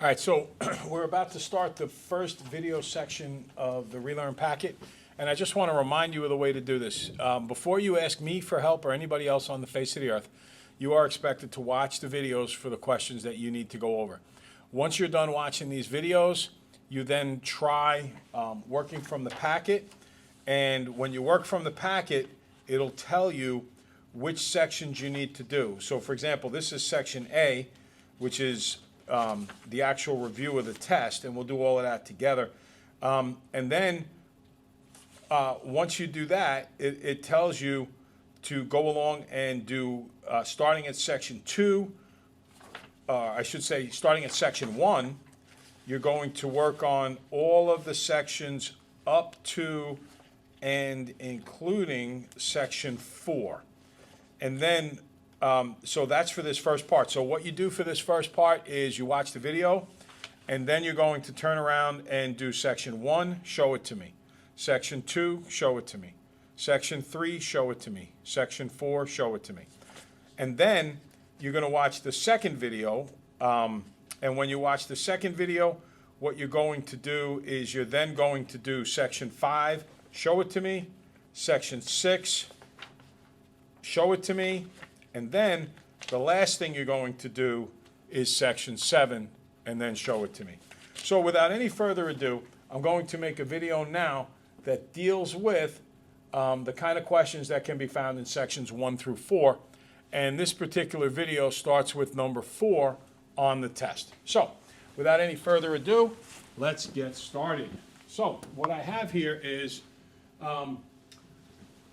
All right, so we're about to start the first video section of the Relearn packet, and I just want to remind you of the way to do this. Before you ask me for help or anybody else on the face of the earth, you are expected to watch the videos for the questions that you need to go over. Once you're done watching these videos, you then try working from the packet, and when you work from the packet, it'll tell you which sections you need to do. So for example, this is section A, which is the actual review of the test, and we'll do all of that together. And then once you do that, it tells you to go along and do, starting at section 2, I should say starting at section 1, you're going to work on all of the sections up to and including section 4. And then so that's for this first part. So what you do for this first part is you watch the video, and then you're going to turn around and do section 1, show it to me. Section 2, show it to me. Section 3, show it to me. Section 4, show it to me. And then you're going to watch the second video, and when you watch the second video, what you're going to do is you're then going to do section 5, show it to me. Section 6, show it to me. And then the last thing you're going to do is section 7, and then show it to me. So without any further ado, I'm going to make a video now that deals with the kind of questions that can be found in sections 1 through 4. And this particular video starts with number 4 on the test. So without any further ado, let's get started. So what I have here is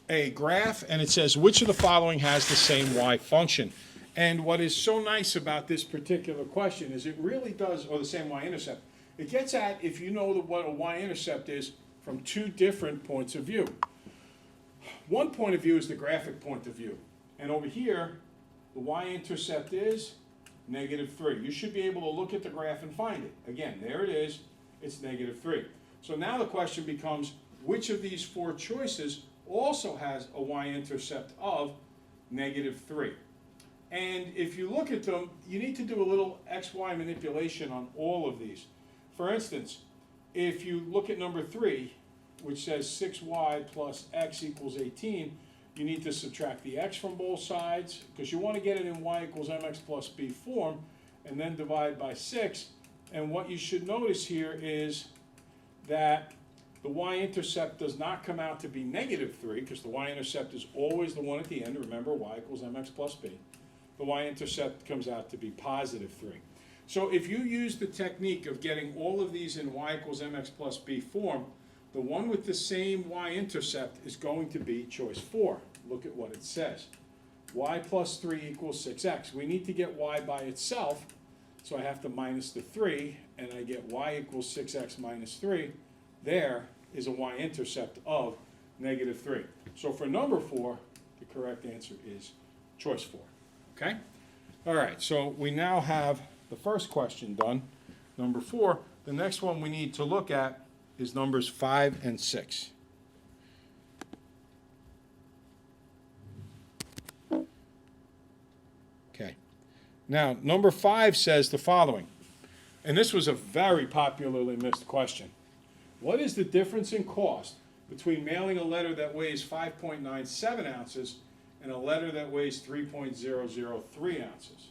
a graph, and it says which of the following has the same y function. And what is so nice about this particular question is it really does, or the same y-intercept, it gets at if you know what a y-intercept is from two different points of view. One point of view is the graphic point of view, and over here the y-intercept is -3. You should be able to look at the graph and find it. Again, there it is, it's -3. So now the question becomes, which of these 4 choices also has a y-intercept of -3. And if you look at them, you need to do a little xy manipulation on all of these. For instance, if you look at number 3, which says 6y plus x equals 18, you need to subtract the x from both sides, because you want to get it in y equals mx plus b form, and then divide by 6. And what you should notice here is that the y-intercept does not come out to be -3, because the y-intercept is always the one at the end. Remember, y equals mx plus b. The y-intercept comes out to be +3. So if you use the technique of getting all of these in y equals mx plus b form, the one with the same y-intercept is going to be choice 4. Look at what it says. Y plus 3 equals 6x. We need to get y by itself, so I have to minus the 3, and I get y equals 6x minus 3. There is a y-intercept of -3. So for number 4, the correct answer is choice 4. Okay? All right, so we now have the first question done, number 4. The next one we need to look at is numbers 5 and 6. Okay. Now, number 5 says the following, and this was a very popularly missed question. What is the difference in cost between mailing a letter that weighs 5.97 ounces and a letter that weighs 3.003 ounces?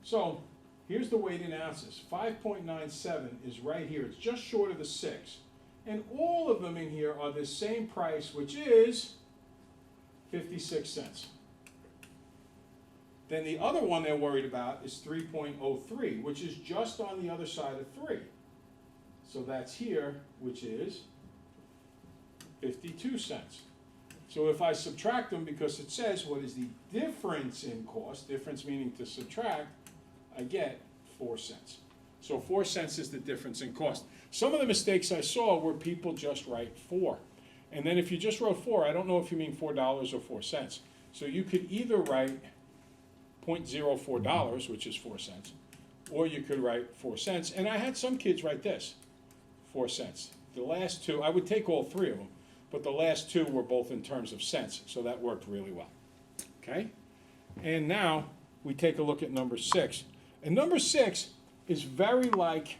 So here's the weight in ounces. 5.97 is right here. It's just short of the 6. And all of them in here are the same price, which is 56 cents. Then the other one they're worried about is 3.03, which is just on the other side of 3. So that's here, which is 52 cents. So if I subtract them, because it says what is the difference in cost, difference meaning to subtract, I get 4 cents. So 4 cents is the difference in cost. Some of the mistakes I saw were people just write 4. And then if you just wrote 4, I don't know if you mean $4 or 4 cents. So you could either write $0.04, which is 4 cents, or you could write 4 cents. And I had some kids write this, 4 cents. The last two, I would take all 3 of them, but the last 2 were both in terms of cents, so that worked really well. Okay? And now we take a look at number 6. And number 6 is very like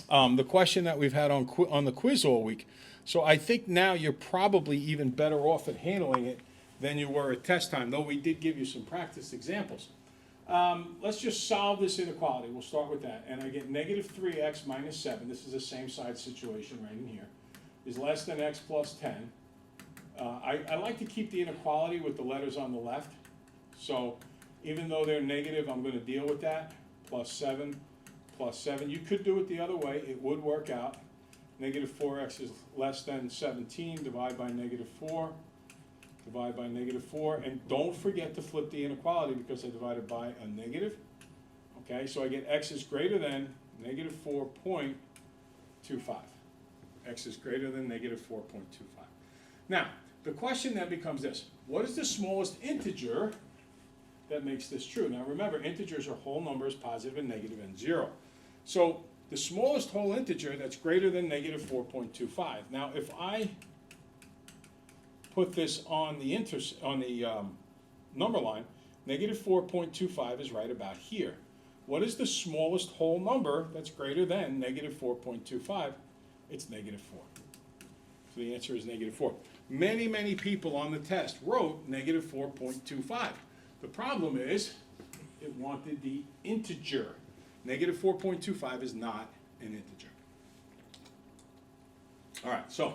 the question that we've had on the quiz all week. So I think now you're probably even better off at handling it than you were at test time, though we did give you some practice examples. Let's just solve this inequality. We'll start with that. And I get negative 3x minus 7. This is a same side situation right in here. Is less than x plus 10. I like to keep the inequality with the letters on the left. So even though they're negative, I'm going to deal with that. Plus 7, plus 7. You could do it the other way. It would work out. Negative 4x is less than 17. Divide by negative 4. Divide by negative 4. And don't forget to flip the inequality because I divided by a negative. Okay, so I get x is greater than negative 4.25. X is greater than negative 4.25. Now, the question then becomes this. What is the smallest integer that makes this true? Now remember, integers are whole numbers, positive and negative, and 0. So the smallest whole integer that's greater than negative 4.25. Now if I put this on the number line, negative 4.25 is right about here. What is the smallest whole number that's greater than negative 4.25? It's negative 4. So the answer is negative 4. Many, many people on the test wrote negative 4.25. The problem is it wanted the integer. Negative 4.25 is not an integer. All right, so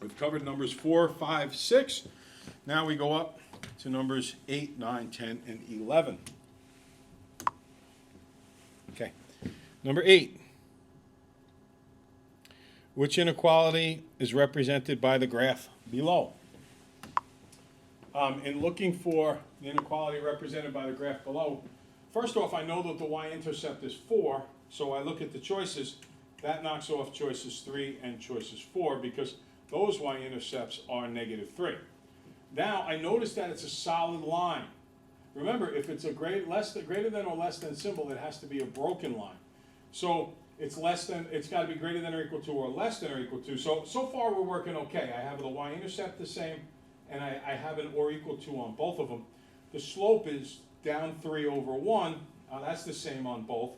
we've covered numbers 4, 5, 6. Now we go up to numbers 8, 9, 10, and 11. Okay, number 8. Which inequality is represented by the graph below? In looking for the inequality represented by the graph below, first off, I know that the y-intercept is 4, so I look at the choices. That knocks off choices 3 and choices 4 because those y-intercepts are negative 3. Now, I notice that it's a solid line. Remember, if it's a greater than or less than symbol, it has to be a broken line. So it's got to be greater than or equal to or less than or equal to. So far we're working okay. I have the y-intercept the same, and I have an or equal to on both of them. The slope is down 3 over 1. That's the same on both.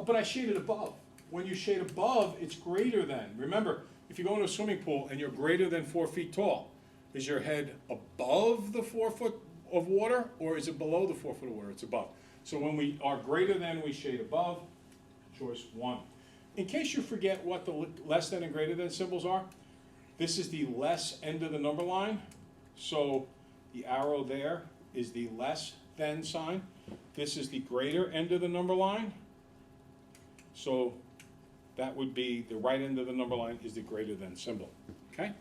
But I shaded above. When you shade above, it's greater than. Remember, if you go into a swimming pool and you're greater than 4 feet tall, is your head above the 4 foot of water, or is it below the 4 foot of water? It's above. So when we are greater than, we shade above. Choice 1. In case you forget what the less than and greater than symbols are, this is the less end of the number line. So the arrow there is the less than sign. This is the greater end of the number line. So that would be the right end of the number line is the greater than symbol. Okay?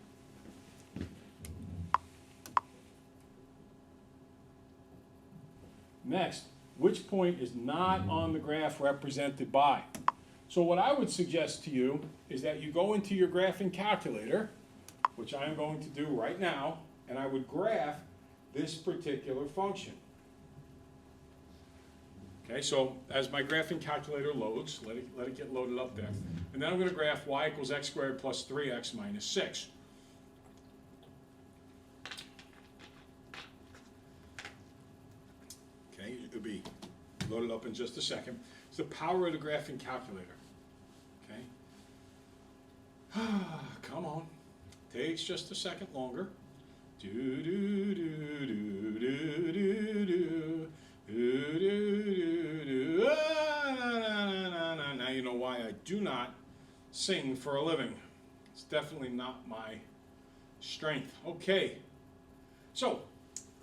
Next, which point is not on the graph represented by? So what I would suggest to you is that you go into your graphing calculator, which I am going to do right now, and I would graph this particular function. Okay, so as my graphing calculator loads, let it get loaded up there. And then I'm going to graph y equals x squared plus 3x minus 6. Okay, it'll be loaded up in just a second. It's the power of the graphing calculator. Okay. Come on. Takes just a second longer. Do do do do do do do do do do. Now you know why I do not sing for a living. It's definitely not my strength. Okay. So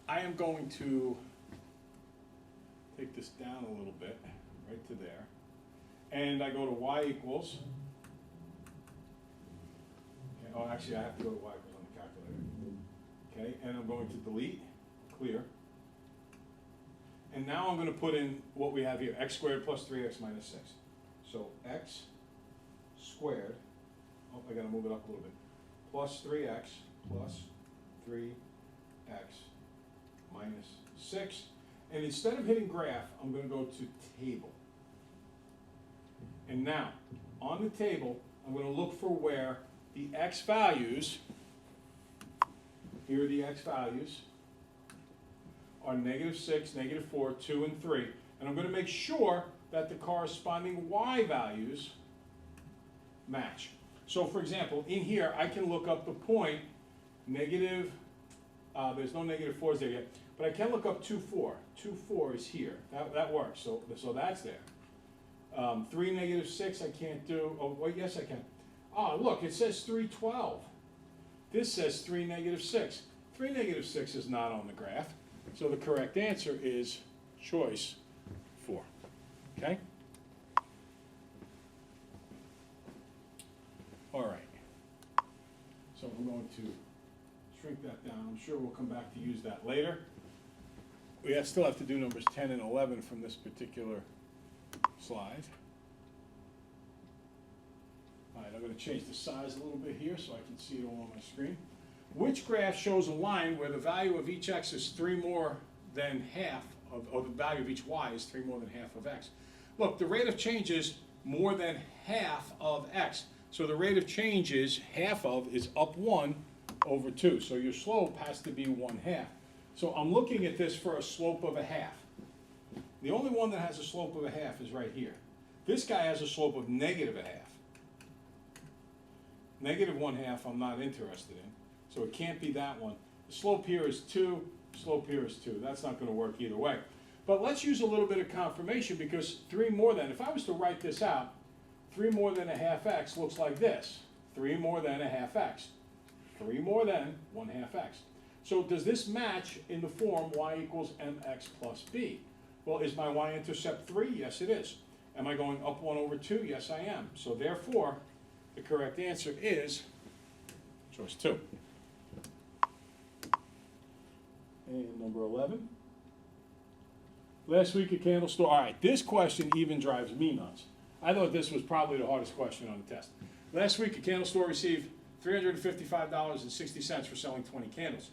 I am going to take this down a little bit, right to there. And I go to y equals. Okay, oh, actually, I have to go to y equals on the calculator. Okay, and I'm going to delete, clear. And now I'm going to put in what we have here, x squared plus 3x minus 6. So x squared, oh, I got to move it up a little bit, plus 3x plus 3x minus 6. And instead of hitting graph, I'm going to go to table. And now, on the table, I'm going to look for where the x values, here are the x values, are -6, -4, 2, and 3. And I'm going to make sure that the corresponding y values match. So for example, in here, I can look up the point negative, there's no negative 4s there yet, but I can look up 2, 4. 2, 4 is here. That works, so that's there. 3, negative 6, I can't do, oh, well, yes I can. Ah, look, it says 3, 12. This says 3, negative 6. 3, negative 6 is not on the graph, so the correct answer is choice 4, okay? All right, so I'm going to shrink that down. I'm sure we'll come back to use that later. We still have to do numbers 10 and 11 from this particular slide. All right, I'm going to change the size a little bit here so I can see it all on my screen. Which graph shows a line where the value of each x is 3 more than half of, or the value of each y is 3 more than half of x? Look, the rate of change is more than half of x. So the rate of change is half of is up 1 over 2. So your slope has to be 1/2. So I'm looking at this for a slope of a half. The only one that has a slope of a half is right here. This guy has a slope of negative a half. Negative 1/2 I'm not interested in. So it can't be that one. The slope here is 2, slope here is 2. That's not going to work either way. But let's use a little bit of confirmation because 3 more than, if I was to write this out, 3 more than a half x looks like this. 3 more than a half x. 3 more than 1/2 x. So does this match in the form y equals mx plus b? Well, is my y-intercept 3? Yes, it is. Am I going up 1 over 2? Yes, I am. So therefore, the correct answer is choice 2. And number 11. Last week at Candle Store. All right, this question even drives me nuts. I thought this was probably the hardest question on the test. Last week a Candle Store received $355.60 for selling 20 candles.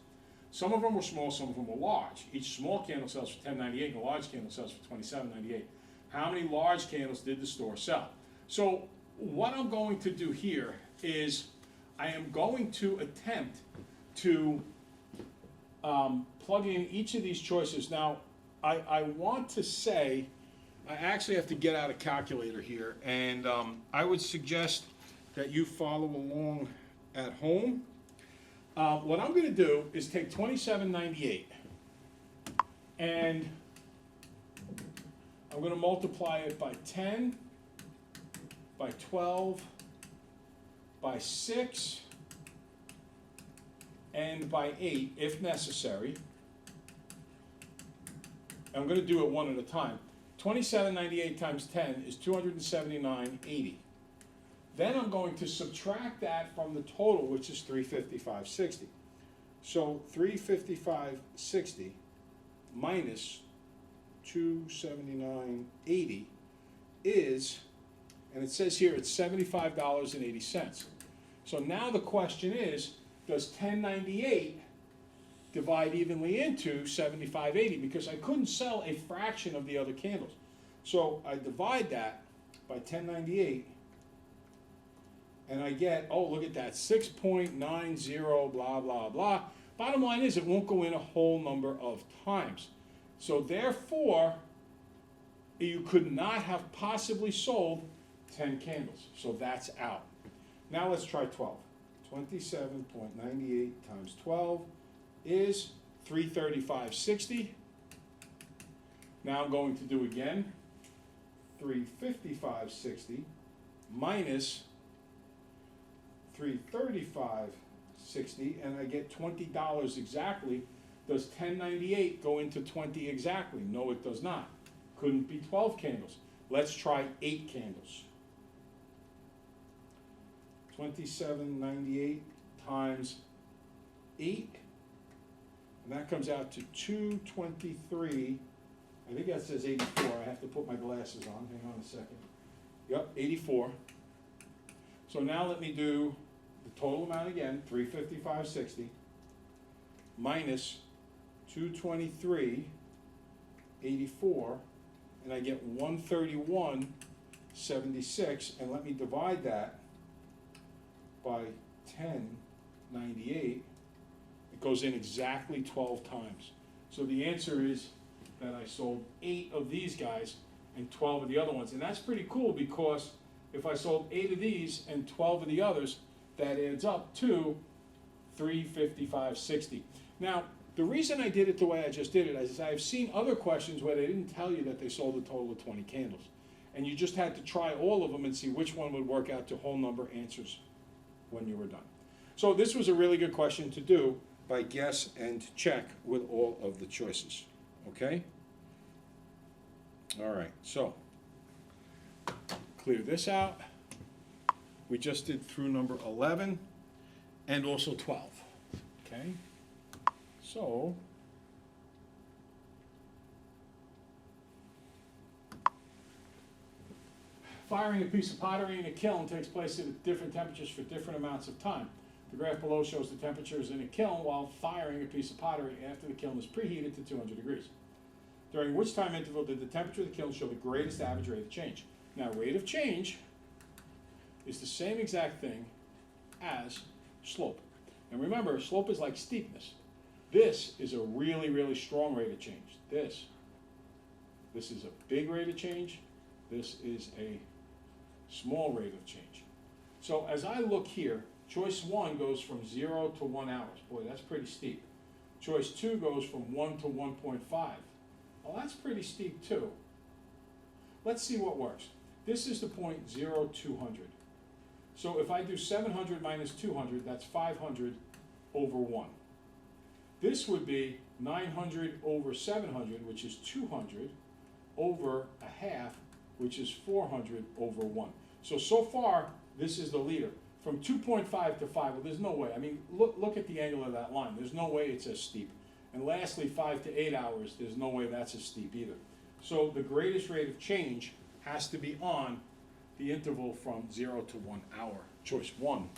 Some of them were small, some of them were large. Each small candle sells for $10.98 and a large candle sells for $27.98. How many large candles did the store sell? So what I'm going to do here is I am going to attempt to plug in each of these choices. Now, I want to say, I actually have to get out a calculator here, and I would suggest that you follow along at home. What I'm going to do is take $27.98 and I'm going to multiply it by 10, by 12, by 6, and by 8 if necessary. I'm going to do it one at a time. 27.98 times 10 is 279.80. Then I'm going to subtract that from the total, which is 355.60. So 355.60 minus 279.80 is, and it says here it's $75.80. So now the question is, does 1098 divide evenly into 75.80? Because I couldn't sell a fraction of the other candles. So I divide that by 1098 and I get, oh, look at that, 6.90, blah, blah, blah. Bottom line is it won't go in a whole number of times. So therefore, you could not have possibly sold 10 candles. So that's out. Now let's try 12. 27.98 times 12 is 335.60. Now I'm going to do again 355.60 minus 335.60, and I get $20 exactly. Does 1098 go into 20 exactly? No, it does not. Couldn't be 12 candles. Let's try 8 candles. 27.98 times 8, and that comes out to 223. I think that says 84. I have to put my glasses on. Hang on a second. Yep, 84. So now let me do the total amount again, 355.60 minus 223.84, and I get 131.76, and let me divide that by 1098. It goes in exactly 12 times. So the answer is that I sold 8 of these guys and 12 of the other ones. And that's pretty cool because if I sold 8 of these and 12 of the others, that adds up to 355.60. Now, the reason I did it the way I just did it is I've seen other questions where they didn't tell you that they sold a total of 20 candles. And you just had to try all of them and see which one would work out to whole number answers when you were done. So this was a really good question to do by guess and check with all of the choices, okay? All right, so clear this out. We just did through number 11 and also 12, okay? So, firing a piece of pottery in a kiln takes place at different temperatures for different amounts of time. The graph below shows the temperatures in a kiln while firing a piece of pottery after the kiln is preheated to 200 degrees. During which time interval did the temperature of the kiln show the greatest average rate of change? Now, rate of change is the same exact thing as slope. And remember, slope is like steepness. This is a really, really strong rate of change. This is a big rate of change. This is a small rate of change. So as I look here, choice 1 goes from 0 to 1 hours. Boy, that's pretty steep. Choice 2 goes from 1 to 1.5. Well, that's pretty steep too. Let's see what works. This is the point 0, 200. So if I do 700 minus 200, that's 500 over 1. This would be 900 over 700, which is 200, over a half, which is 400 over 1. So far, this is the leader. From 2.5 to 5, well, there's no way. I mean, look at the angle of that line. There's no way it's as steep. And lastly, 5 to 8 hours, there's no way that's as steep either. So the greatest rate of change has to be on the interval from 0 to 1 hour. Choice 1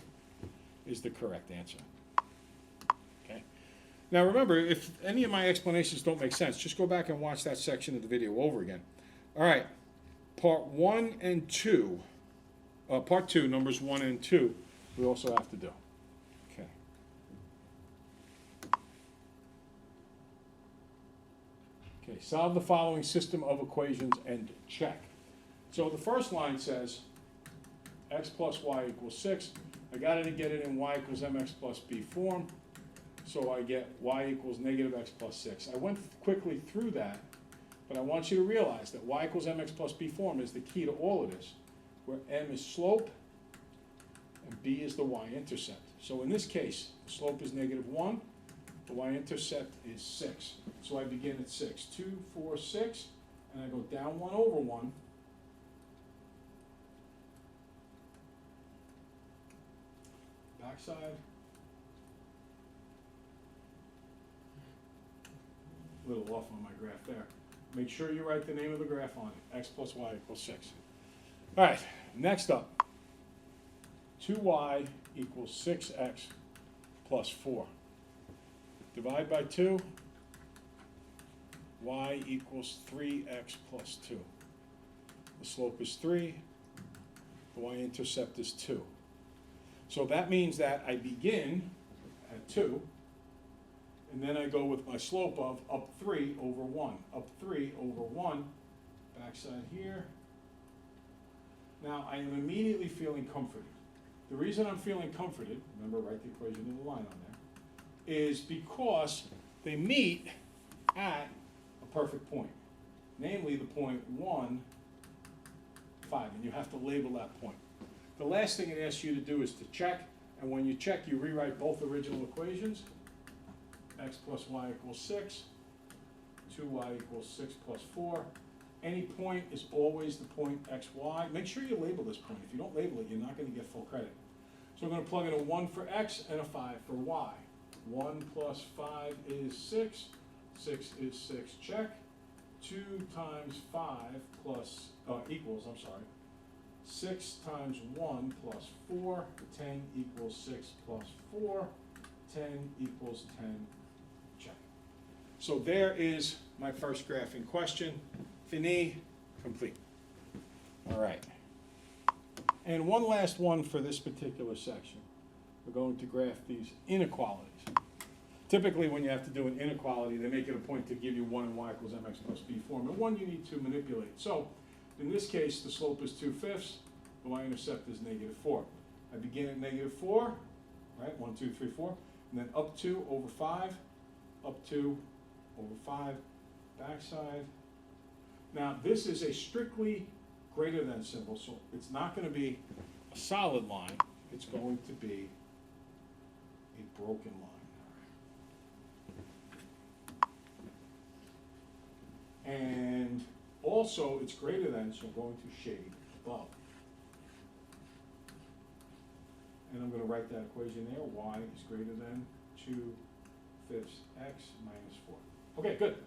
is the correct answer. Okay. Now remember, if any of my explanations don't make sense, just go back and watch that section of the video over again. All right, part 1 and 2, part 2, numbers 1 and 2, we also have to do. Okay. Okay, solve the following system of equations and check. So the first line says x plus y equals 6. I got to get it in y equals mx plus b form. So I get y equals negative x plus 6. I went quickly through that, but I want you to realize that y equals mx plus b form is the key to all of this, where m is slope and b is the y-intercept. So in this case, the slope is negative 1, the y-intercept is 6. So I begin at 6. 2, 4, 6, and I go down 1 over 1. Backside. A little off on my graph there. Make sure you write the name of the graph on it. X plus y equals 6. All right, next up. 2y equals 6x plus 4. Divide by 2. Y equals 3x plus 2. The slope is 3. The y-intercept is 2. So that means that I begin at 2, and then I go with my slope of up 3 over 1. Up 3 over 1, backside here. Now I am immediately feeling comforted. The reason I'm feeling comforted, remember, write the equation in the line on there, is because they meet at a perfect point, namely the point 1, 5, and you have to label that point. The last thing it asks you to do is to check, and when you check, you rewrite both original equations. X plus y equals 6, 2y equals 6 plus 4. Any point is always the point xy. Make sure you label this point. If you don't label it, you're not going to get full credit. So I'm going to plug in a 1 for x and a 5 for y. 1 plus 5 is 6. 6 is 6, check. 2 times 5 plus, equals, 6 times 1 plus 4, 10 equals 6 plus 4, 10 equals 10, check. So there is my first graph in question. Fini, complete. All right. And one last one for this particular section. We're going to graph these inequalities. Typically, when you have to do an inequality, they make it a point to give you 1 and y equals mx plus b form, and 1 you need to manipulate. So In this case, the slope is 2/5. The y-intercept is -4. I begin at -4, right? 1, 2, 3, 4. And then up 2 over 5, up 2 over 5, backside. Now, this is a strictly greater than symbol, so it's not going to be a solid line. It's going to be a broken line. And also, it's greater than, so I'm going to shade above. And I'm going to write that equation there. Y is greater than 2/5 x minus 4. Okay, good.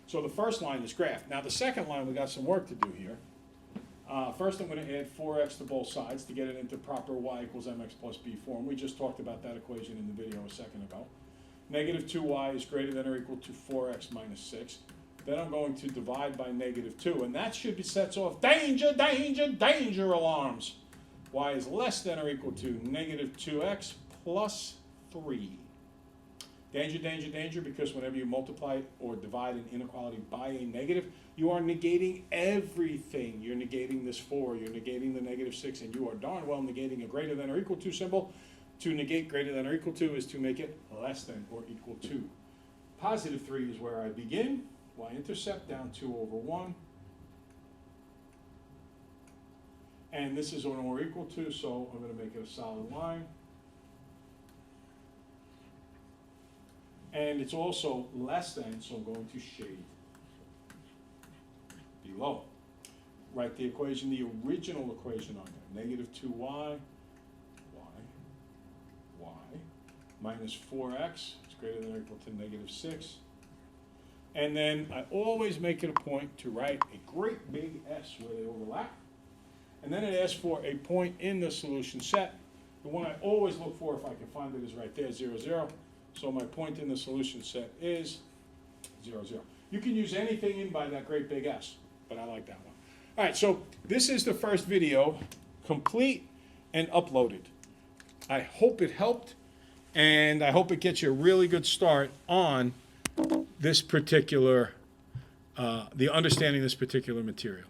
So the first line is graphed. Now the second line, we got some work to do here. First, I'm going to add 4x to both sides to get it into proper y equals mx plus b form. We just talked about that equation in the video a second ago. -2y is greater than or equal to 4x minus 6. Then I'm going to divide by -2, and that should be sets off danger, danger, danger alarms. Y is less than or equal to -2x plus 3. Danger, danger, danger, because whenever you multiply or divide an inequality by a negative, you are negating everything. You're negating this 4, you're negating the -6, and you are darn well negating a greater than or equal to symbol. To negate greater than or equal to is to make it less than or equal to. +3 is where I begin. Y-intercept down 2 over 1. And this is or equal to, so I'm going to make it a solid line. And it's also less than, so I'm going to shade below. Write the equation, the original equation on there. -2y, y, minus 4x is greater than or equal to -6. And then I always make it a point to write a great big S where they overlap. And then it asks for a point in the solution set. The one I always look for, if I can find it, is right there, 0, 0. So my point in the solution set is 0, 0. You can use anything in by that great big S, but I like that one. All right, so this is the first video, complete and uploaded. I hope it helped, and I hope it gets you a really good start on this particular, the understanding of this particular material.